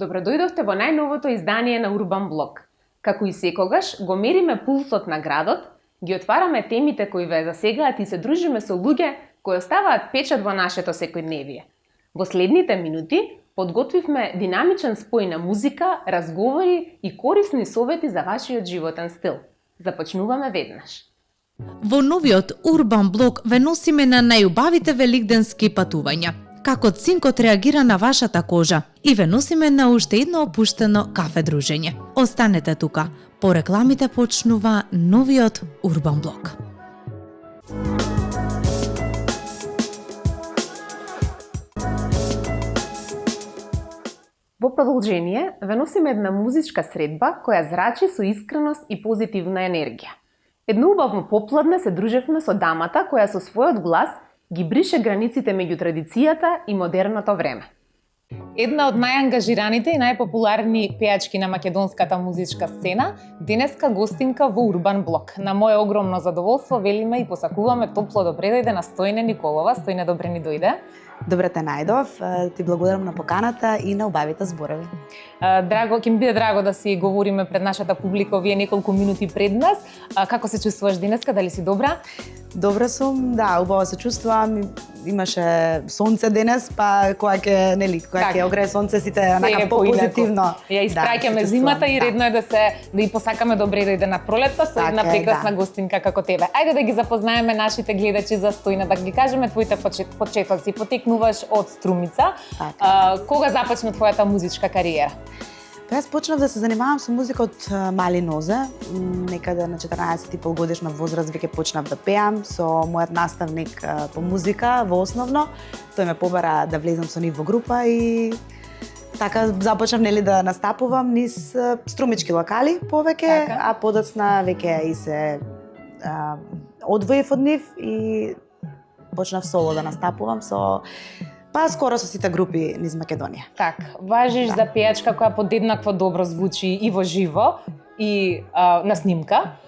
Добродојдовте во најновото издание на Урбан Блок. Како и секогаш, го мериме пулсот на градот, ги отвараме темите кои ве засегаат и се дружиме со луѓе кои оставаат печат во нашето секојдневие. Во следните минути подготвивме динамичен спој на музика, разговори и корисни совети за вашиот животен стил. Започнуваме веднаш. Во новиот Урбан Блок ве носиме на најубавите великденски патувања. Како цинкот реагира на вашата кожа и ве носиме на уште едно опуштено кафе дружење. Останете тука, по рекламите почнува новиот Урбан Блок. Во продолжение, ве носиме една музичка средба која зрачи со искреност и позитивна енергија. Едно убавно попладне се дружевме со дамата која со својот глас ги брише границите меѓу традицијата и модерното време. Една од најангажираните и најпопуларни пејачки на македонската музичка сцена, денеска гостинка во Урбан Блок. На мое огромно задоволство велиме и посакуваме топло добре дојде на Стојне Николова. Стојне, добре ни дојде. Добре те најдов, ти благодарам на поканата и на убавите зборови. Драго, ќе ми биде драго да си говориме пред нашата публика овие неколку минути пред нас. Како се чувствуваш денеска, дали си добра? Добра сум, да, убаво се чувствувам. Имаше сонце денес, па кога ќе огрее сонце сите онака попозитивно. Ја испраќаме зимата и редно е да и посакаме добре дојде на пролетта со една прекрасна гостинка како тебе. Ајде да ги запознаеме нашите гледачи за Стојна, да ги кажеме твоите почетоци. Потекнуваш од Струмица. Кога започна твојата музичка кариера? Јас почнав да се занимавам со музика од мали нозе, некаде на 14,5 годишна возраст веќе почнав да пеам со мојот наставник по музика во основно. Тој ме побара да влезам со нив во група и така започнав да настапувам низ струмички локали повеќе, а подоцна веќе и се одвоив од нив и почнав соло да настапувам со скоро со сите групи низ Македонија. Така, важиш за пејачка која подеднакво добро звучи и во живо и на снимка.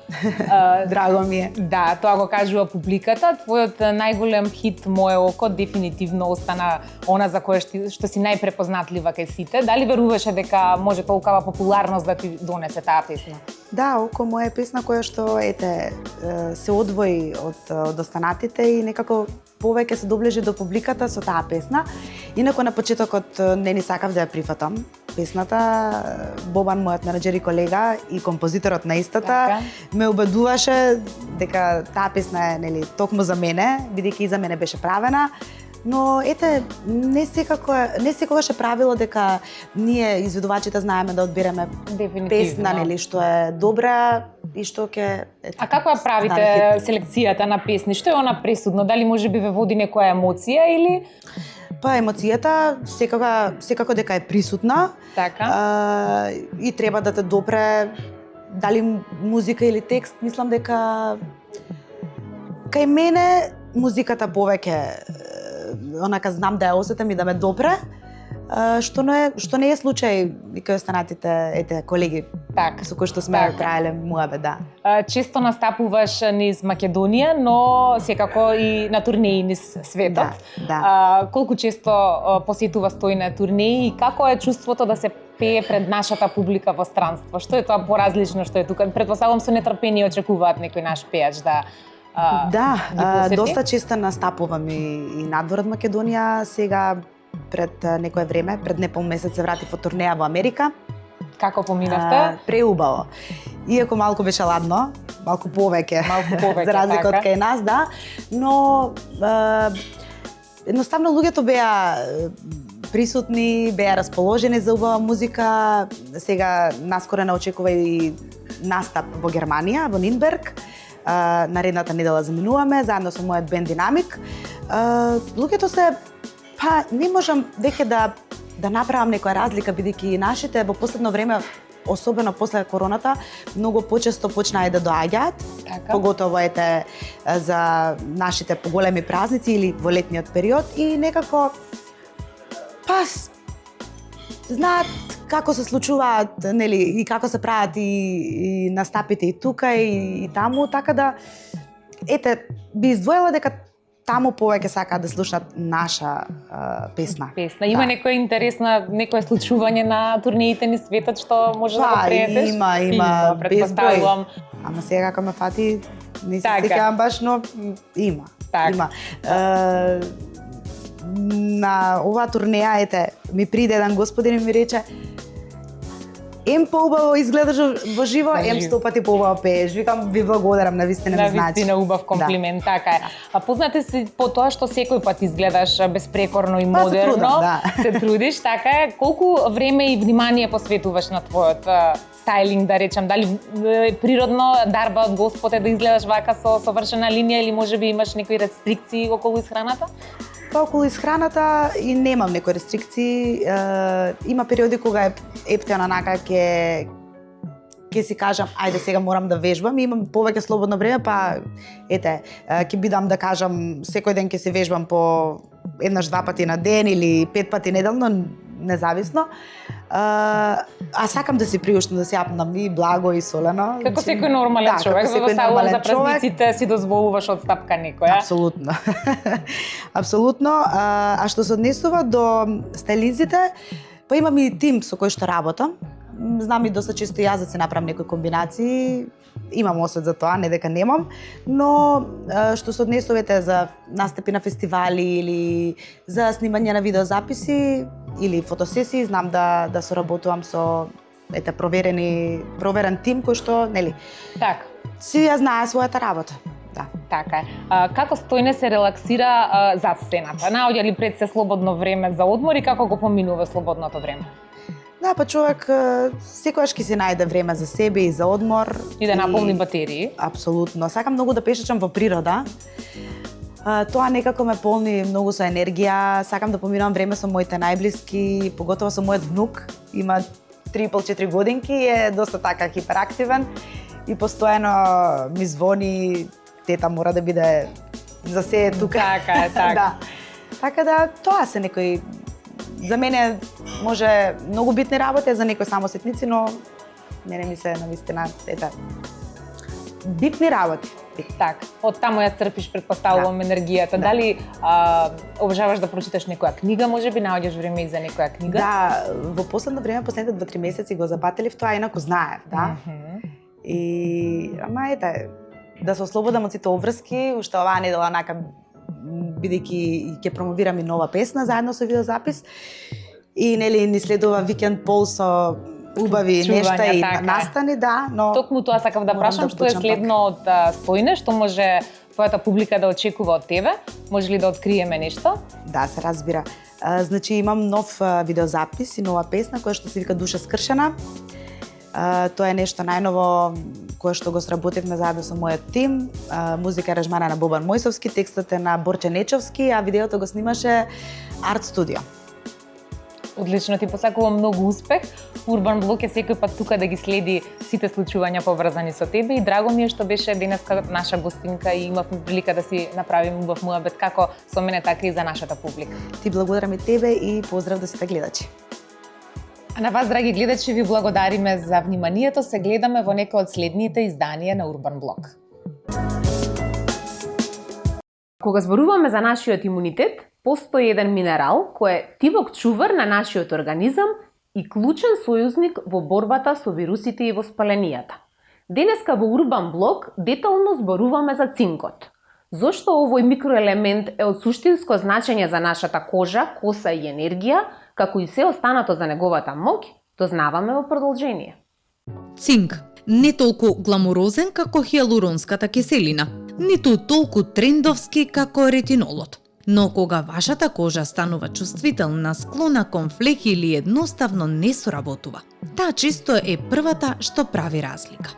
Драго ми е. Да, тоа го кажува публиката. Твојот најголем хит "Мое око" дефинитивно остана она за кое што си најпрепознатлива кај сите. Дали веруваше дека може толкова популарност да ти донесе таа песна? Да, "Око" моја песна која што се одвои од останатите и некако повеќе се доближи до публиката со таа песна. Инаку на почетокот не ни сакав да ја прифатам песната. Бобан, мојот менаџер и колега и композиторот на истата, ме убедуваше дека таа песна е токму за мене, бидејќи и за мене беше правена. Но не секогаш е правило дека ние изведувачите знаеме да одбереме песна што е добра и што ќе. А како ја правите селекцијата на песни? Што е она пресудно? Дали можеби ве води некоја емоција или? Па емоцијата секако дека е присутна. Така. И треба да те допре дали музика или текст. Мислам дека кај мене музиката повеќе онака знам да ја осетам и да ме допре, што не е случај и кај останатите колеги со кои што сме правеле муабет, да. Често настапуваш низ Македонија, но секако и на турнеи низ светот. Да. Колку често посетува Стојна турнеи и како е чувството да се пее пред нашата публика во странство? Што е тоа поразлично што е тука? Претпоставувам со нетрпение очекуваат некој наш пејач да доста често настапувам и надвор од Македонија. Сега пред некое време, пред непол месец се вратив од турнеја во Америка. Како поминавте? Преубаво. Иако малку беше ладно, малку повеќе за разлика од кај нас, да, но едноставно луѓето беа присутни, беа расположени за убава музика. Сега наскоро не очекува и настап во Германија, во Нинберг. Наредната недела заминуваме заедно со мојот бенд Динамик. Луѓето се не можам веќе да направам некоја разлика, бидејќи нашите во последно време, особено после короната, многу почесто почнаа да доаѓаат, поготово за нашите поголеми празници или во летниот период и некако знаат како се случуваат, и како се прават и настапите и тука и таму, така да би издвоила дека таму повеќе сакаат да слушнат наша песна. Има некоја интересна, некое случување на турнеите ни светот што може да го пренесеш? Има, предпоставувам. Ама сега како ме фати, не се Така. сеќавам баш, но има. Така. Има. На оваа турнеја, ете, ми приде еден господин и ми рече: ем поубаво изгледаш во живо, ем 100 пати поубаво пееш. Викам, ви благодарам, навистина ми значи. Навистина убав комплимент, така е. А познате си по тоа што секој пат изгледаш безпрекорно и модерно. Се трудам, да. Се трудиш, така е. Колку време и внимание посветуваш на твојот стайлинг, да речем, дали природно дарба од Господ е да изгледаш вака со совршена линија или можеби имаш некои рестрикции околу исхраната? Па околу исхраната и немам некои рестрикции. Има периоди кога ептено онака ќе си кажам, ајде сега морам да вежбам, имам повеќе слободно време, па ете, ќе бидам да кажам секој ден ќе се вежбам по еднаш 2 пати на ден или 5 пати неделно, независно. А сакам да си приуштам, да си јапнам и благо и солено. Како секој нормален човек, за да салон за празниците си дозволуваш одстапка некоја. Апсолутно. Апсолутно. А што се однесува до стилизите, па имам и тим со кој што работам. Знам и доста често јас да се направам некои комбинации. Имам осет за тоа, не дека немам, но што се однесувате за настапи на фестивали или за снимање на видеозаписи или фотосесии, знам да соработувам со проверен тим кој што, нели? Така. Си ја знае својата работа. Да. Така е. Како Стојне се релаксира зад сцената? Наоѓа ли пред се слободно време за одмор и како го поминува слободното време? Да, па човек секогаш ќе си најде време за себе и за одмор. И да наполни батерии. Апсолутно. Сакам многу да пешачам во природа. Тоа некако ме полни многу со енергија. Сакам да поминувам време со моите најблиски, поготово со мојот внук. Има 3,5-4 годинки и е доста така хиперактивен и постојано ми звони, тета мора да биде за се тука. Така е, така. Да. Така да, тоа се некои за мене може многу битни работи, за некои само ситници, но мене ми се навистина битни работи. Така, од таму ја црпиш, предпоставувам, енергијата. Да. Дали обожаваш да прочиташ некоја книга, можеби наоѓаш време и за некоја книга? Да, во последно време, последните 2-3 месеци го запателив, тоа инаку знаев, да. И ама ете, да се ослободам од сите обврски, уште оваа недела онака бидејќи ќе промовирам и нова песна заедно со видеозапис. И нели ни следува викенд пол со убави нешта и така настани, да, но токму тоа сакав да прашам, што е следно од Стојне, што може твојата публика да очекува од тебе? Може ли да откриеме нешто? Да, се разбира. Значи имам нов видеозапис и нова песна која што се вика Душа скршена. Тоа е нешто најново кое што го сработивме заедно со мојот тим. Музика и аранжмана на Бобан Мојсовски, текстот е на Борче Нечовски, а видеото го снимаше Арт Студио. Одлично, ти посакувам многу успех. Урбан Блок е секој пат тука да ги следи сите случувања поврзани со тебе и драго ми е што беше денеска наша гостинка и имавме прилика да си направиме убав муабет како со мене, така и за нашата публика. Ти благодарам и тебе и поздрав до сите гледачи. А на вас, драги гледачи, ви благодариме за вниманието. Се гледаме во некој од следните изданија на Урбан Блок. Кога зборуваме за нашиот имунитет, постои еден минерал кој е тивок чувар на нашиот организам и клучен сојузник во борбата со вирусите и воспаленијата. Денеска во Урбан Блок детално зборуваме за цинкот. Зошто овој микроелемент е од суштинско значење за нашата кожа, коса и енергија, како и се останато за неговата моќ, дознаваме во продолжение. Цинк не толку гламурозен како хиалуронската киселина, ниту толку трендовски како ретинолот. Но кога вашата кожа станува чувствителна, склона кон флеки или едноставно не соработува, таа често е првата што прави разлика.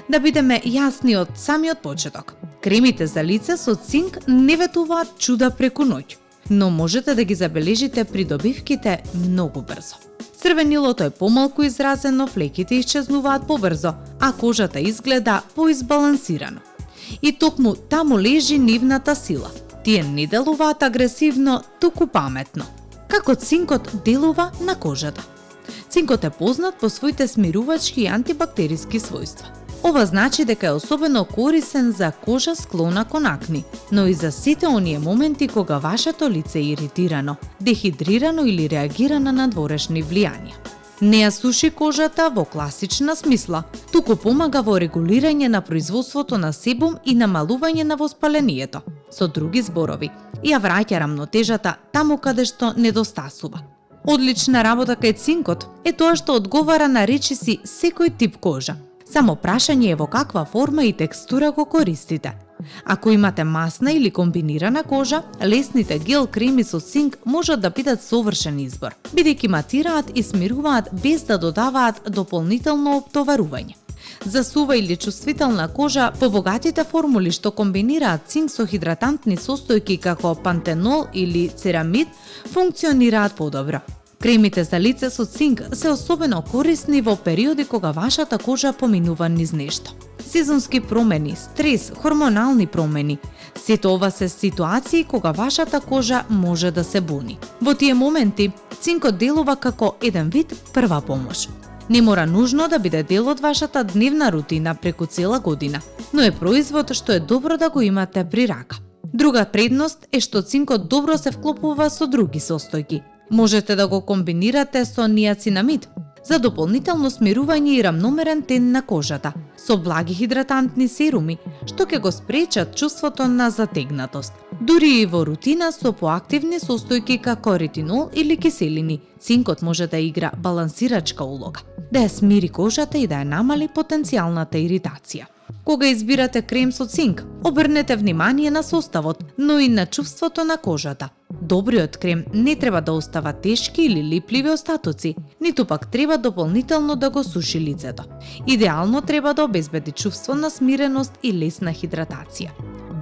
Да бидеме јасни од самиот почеток, кремите за лице со цинк не ветуваат чуда преку ноќ, но можете да ги забележите придобивките многу брзо. Црвенилото е помалку изразено, флеките исчезнуваат побрзо, а кожата изгледа поизбалансирано. И токму таму лежи нивната сила. Тие не делуваат агресивно, туку паметно. Како цинкот делува на кожата. Цинкот е познат по своите смирувачки и антибактериски својства. Ова значи дека е особено корисен за кожа склона кон акни, но и за сите оние моменти кога вашето лице е иритирано, дехидрирано или реагира на надворешни влијанија. Не ја суши кожата во класична смисла, туку помага во регулирање на производството на себум и намалување на воспалението. Со други зборови, ја враќа рамнотежата таму каде што недостасува. Одлична работа кај цинкот е тоа што одговара на речиси секој тип кожа. Само прашање е во каква форма и текстура го користите. Ако имате масна или комбинирана кожа, лесните гел креми со цинк можат да бидат совршен избор, бидејќи матираат и смируваат без да додаваат дополнително оптоварување. За сува или чувствителна кожа, побогатите формули што комбинираат цинк со хидратантни состојки како пантенол или церамид функционираат подобро. Кремите за лице со цинк се особено корисни во периоди кога вашата кожа поминува низ нешто. Сезонски промени, стрес, хормонални промени. Сето ова се ситуации кога вашата кожа може да се буни. Во тие моменти, цинкот делува како еден вид прва помош. Не мора нужно да биде дел од вашата дневна рутина преку цела година, но е производ што е добро да го имате при рака. Друга предност е што цинкот добро се вклопува со други состојки. Можете да го комбинирате со ниацинамид за дополнително смирување и рамномерен тен на кожата, со благи хидратантни серуми, што ќе го спречат чувството на затегнатост. Дури и во рутина со поактивни состојки како ретинол или киселини, цинкот може да игра балансирачка улога, да ја смири кожата и да ја намали потенцијалната иритација. Кога избирате крем со цинк, обрнете внимание на составот, но и на чувството на кожата. Добриот крем не треба да остава тешки или липливи остатоци, ниту пак треба дополнително да го суши лицето. Идеално треба да обезбеди чувство на смиреност и лесна хидратација,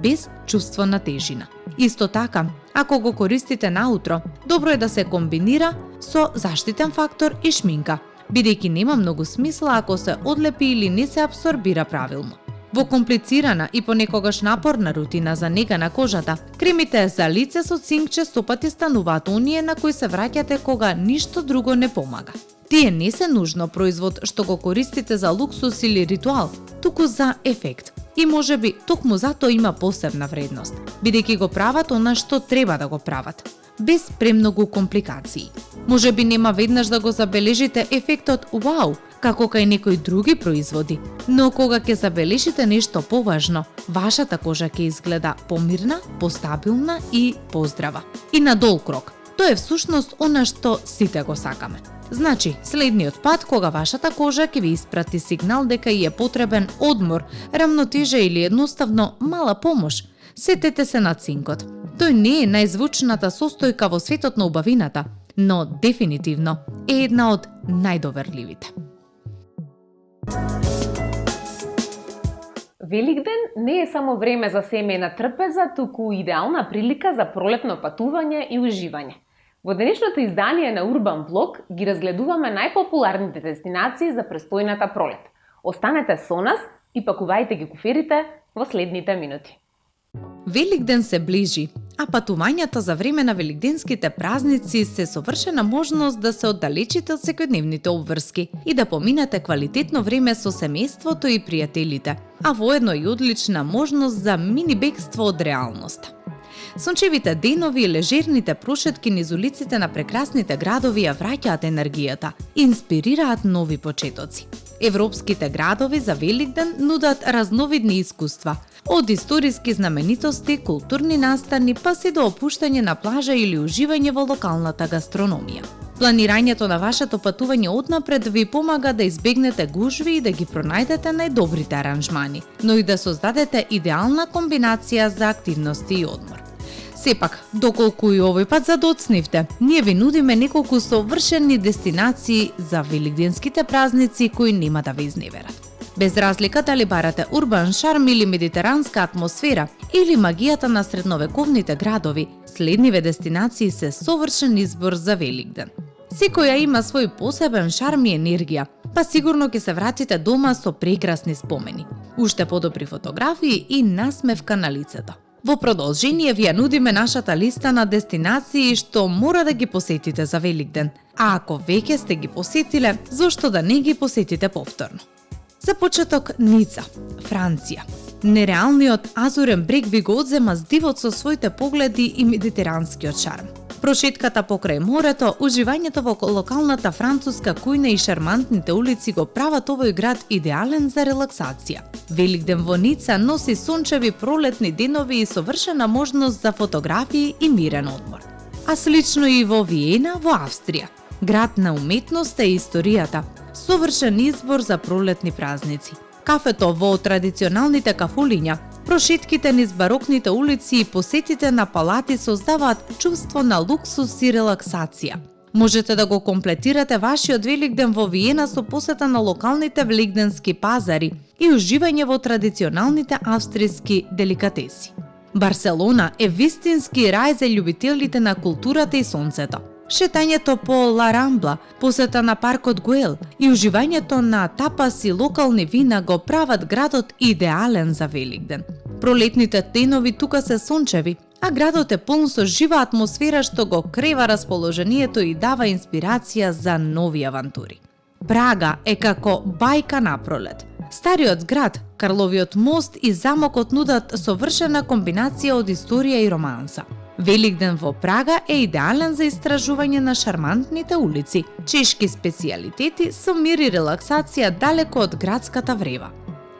без чувство на тежина. Исто така, ако го користите наутро, добро е да се комбинира со заштитен фактор и шминка, бидејќи нема многу смисла ако се одлепи или не се апсорбира правилно. Во комплицирана и понекогаш напорна рутина за нега на кожата, кремите за лице со цинк често пати стануваат оние на кои се враќате кога ништо друго не помага. Тие не се нужно производ што го користите за луксус или ритуал, туку за ефект. И можеби токму затоа има посебна вредност, бидејќи го прават она што треба да го прават, без премногу компликации. Можеби нема веднаш да го забележите ефектот вау, како кај некои други производи, но кога ќе забележите нешто поважно, вашата кожа ќе изгледа помирна, постабилна и поздрава. И на дол крок. Тоа е всушност она што сите го сакаме. Значи, следниот пат кога вашата кожа ќе ви испрати сигнал дека ја е потребен одмор, рамнотежа или едноставно мала помош, сетете се на цинкот. Тој не е најзвучната состојка во светот на убавината, но дефинитивно е една од најдоверливите. Великден не е само време за семејна трпеза, туку идеална прилика за пролетно патување и уживање. Во денешното издание на Урбан Блог ги разгледуваме најпопуларните дестинации за престојната пролет. Останете со нас и пакувајте ги куферите во следните минути. Великден се ближи, а патувањата за време на великденските празници се совршена можност да се оддалечите од секојдневните обврски и да поминете квалитетно време со семејството и пријателите, а воедно и одлична можност за мини бегство од реалноста. Сончевите денови и лежерните прошетки низ улиците на прекрасните градови ја враќаат енергијата и инспирираат нови почетоци. Европските градови за Великден нудат разновидни искуства, од историски знаменитости, културни настани, па се до опуштање на плажа или уживање во локалната гастрономија. Планирањето на вашето патување однапред ви помага да избегнете гужви и да ги пронајдете најдобрите аранжмани, но и да создадете идеална комбинација за активности и одмор. Сепак, доколку и овој пат задоцнивте, ние ви нудиме неколку совршени дестинации за великденските празници кои нема да ве изневерат. Без разлика дали барате урбан шарм или медитеранска атмосфера или магијата на средновековните градови, следниве дестинации се совршен избор за Великден. Секоја има свој посебен шарм и енергија, па сигурно ќе се вратите дома со прекрасни спомени, уште подобри фотографии и насмевка на лицето. Во продолжение ви ја нудиме нашата листа на дестинации што мора да ги посетите за Великден, а ако веќе сте ги посетиле, зошто да не ги посетите повторно? За почеток Ница, Франција. Нереалниот азурен брег ви го одзема здивот со своите погледи и медитеранскиот шарм. Прошетката покрај морето, уживањето во локалната француска кујна и шармантните улици го прават овој град идеален за релаксација. Великден во Ница носи сончеви пролетни денови и совршена можност за фотографии и мирен одмор. А слично и во Виена, во Австрија. Град на уметноста и историјата, совршен избор за пролетни празници. Кафето во традиционалните кафулиња, прошетките низ барокните улици и посетите на палати создаваат чувство на луксус и релаксација. Можете да го комплетирате вашиот Великден во Виена со посета на локалните великденски пазари и уживање во традиционалните австријски деликатеси. Барселона е вистински рај за љубителите на културата и сонцето. Шетањето по Ла Рамбла, посета на паркот Гуел и уживањето на тапас и локални вина го прават градот идеален за Великден. Пролетните денови тука се сончеви, а градот е полн со жива атмосфера што го крева расположението и дава инспирација за нови авантури. Прага е како бајка на пролет. Стариот град, Карловиот мост и замокот нудат совршена комбинација од историја и романса. Великден во Прага е идеален за истражување на шармантните улици, чешки специјалитети со мир и релаксација далеко од градската врева.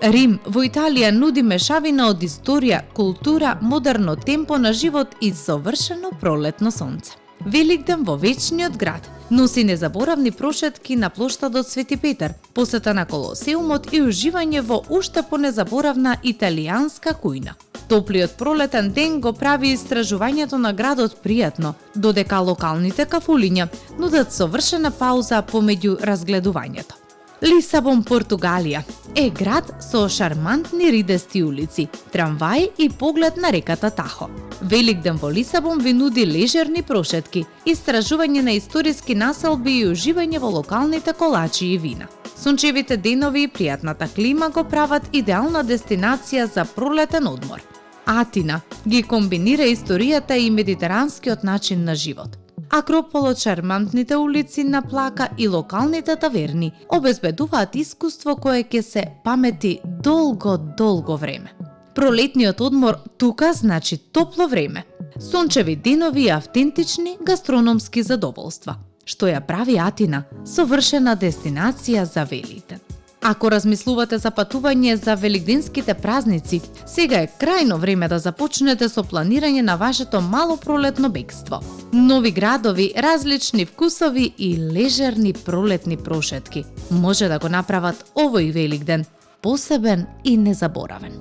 Рим во Италија нуди мешавина од историја, култура, модерно темпо на живот и совршено пролетно сонце. Великден во вечниот град носи незаборавни прошетки на плоштадот Свети Петар, посета на Колосеумот и уживање во уште понезаборавна италијанска кујна. Топлиот пролетен ден го прави истражувањето на градот пријатно, додека локалните кафулиња нудат совршена пауза помеѓу разгледувањето. Лисабон, Португалија е град со шармантни ридести улици, трамваи и поглед на реката Тахо. Великден во Лисабон ви нуди лежерни прошетки, истражување на историски населби и уживање во локалните колачи и вина. Сончевите денови и пријатната клима го прават идеална дестинација за пролетен одмор. Атина ги комбинира историјата и медитеранскиот начин на живот. Акрополот, шармантните улици на Плака и локалните таверни обезбедуваат искуство кое ќе се памети долго време. Пролетниот одмор тука значи топло време, сончеви денови и автентични гастрономски задоволства, што ја прави Атина совршена дестинација за Великден. Ако размислувате за патување за великденските празници, сега е крајно време да започнете со планирање на вашето мало пролетно бегство. Нови градови, различни вкусови и лежерни пролетни прошетки може да го направат овој Великден посебен и незаборавен.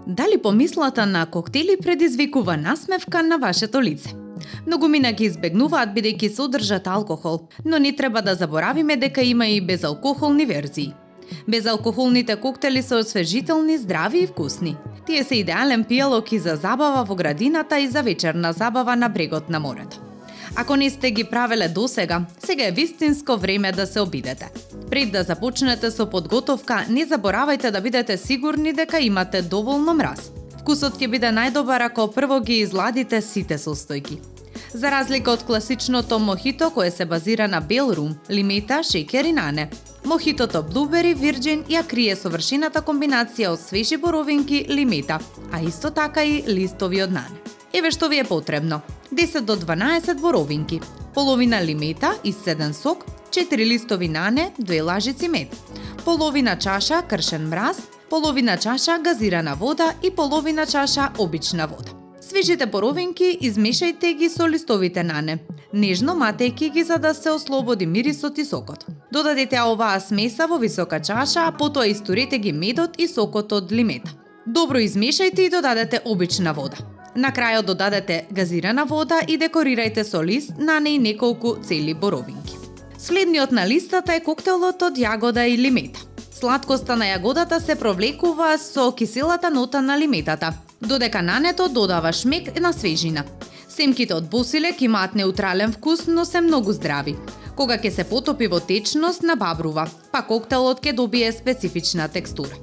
Дали помислата на коктели предизвикува насмевка на вашето лице? Многумина ги избегнуваат бидејќи содржат алкохол, но не треба да заборавиме дека има и безалкохолни верзии. Безалкохолните коктели се освежителни, здрави и вкусни. Тие се идеален пијалок и за забава во градината и за вечерна забава на брегот на морето. Ако не сте ги правеле досега, сега е вистинско време да се обидете. Пред да започнете со подготовка, не заборавајте да бидете сигурни дека имате доволно мраз. Вкусот ќе биде најдобар ако прво ги изладите сите состојки. За разлика од класичното мохито кое се базира на бел рум, лимета, шеќер и нане, мохитото Blueberry Virgin ја крие совршената комбинација од свежи боровинки, лимета, а исто така и листови од нане. Еве што ви е потребно: 10 до 12 боровинки, половина лимета и седен сок, 4 листови нане, 2 лажици мед, половина чаша кршен мраз, половина чаша газирана вода и половина чаша обична вода. Свежите боровинки измешајте ги со листовите нане, нежно матејќи ги за да се ослободи мирисот и сокот. Додадете оваа смеса во висока чаша, а потоа истурете ги медот и сокот од лимета. Добро измешајте и додадете обична вода. На крајот додадете газирана вода и декорирајте со лист, нане и неколку цели боровинки. Следниот на листата е коктелот од јагода и лимета. Сладкоста на јагодата се провлекува со киселата нота на лиметата, додека нането додава шмек на свежина. Семките од босилек имаат неутрален вкус, но се многу здрави. Кога ќе се потопи во течност, набабрува, па коктелот ќе добие специфична текстура.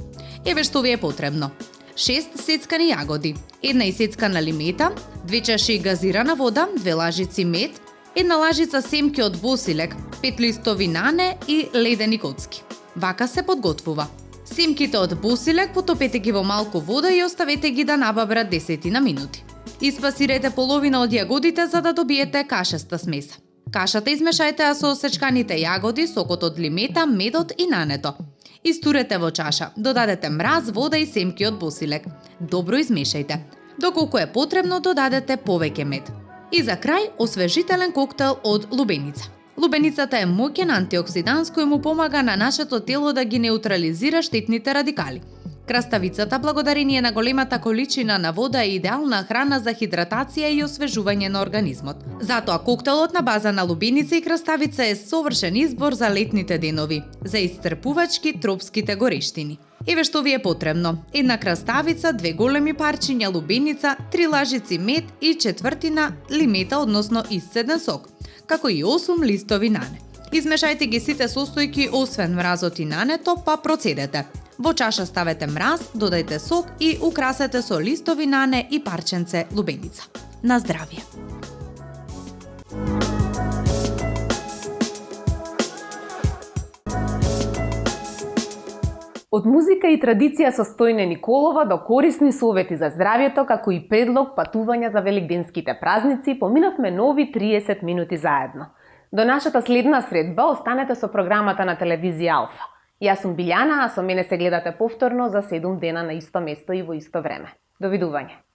Еве што ви е потребно: 6 сецкани јагоди, 1 исецкана лимета, 2 чаши газирана вода, 2 лажици мед, 1 лажица семки од босилек, 5 листови нане и ледени коцки. Вака се подготвува. Семките од босилек потопете ги во малку вода и оставете ги да набабрат 10 на минути. Испасирајте половина од јагодите за да добиете кашеста смеса. Кашата измешајте со осечканите јагоди, сокот од лимета, медот и нането. Истурете во чаша, додадете мраз, вода и семки од босилек. Добро измешајте. Доколку е потребно, додадете повеќе мед. И за крај, освежителен коктел од лубеница. Лубеницата е моќен антиоксиданс кој му помага на нашето тело да ги неутрализира штетните радикали. Краставицата, благодарение на големата количина на вода, е идеална храна за хидратација и освежување на организмот. Затоа коктелот на база на лубеница и краставица е совршен избор за летните денови, за исцрпувачки тропските горештини. Еве што ви е потребно: една краставица, 2 големи парчиња лубеница, 3 лажици мед и четвртина лимета, односно исцеден сок, како и 8 листови нане. Измешајте ги сите состојки освен мразот и нането, па процедете. Во чаша ставете мраз, додајте сок и украсете со листови нане и парченце лубеница. На здравје! Од музика и традиција со Стојне Николова до корисни совети за здравјето, како и предлог патувања за великденските празници, поминавме нови 30 минути заедно. До нашата следна средба останете со програмата на телевизија Алфа. Јас сум Билјана, а со мене се гледате повторно за 7 дена на исто место и во исто време. Довидување!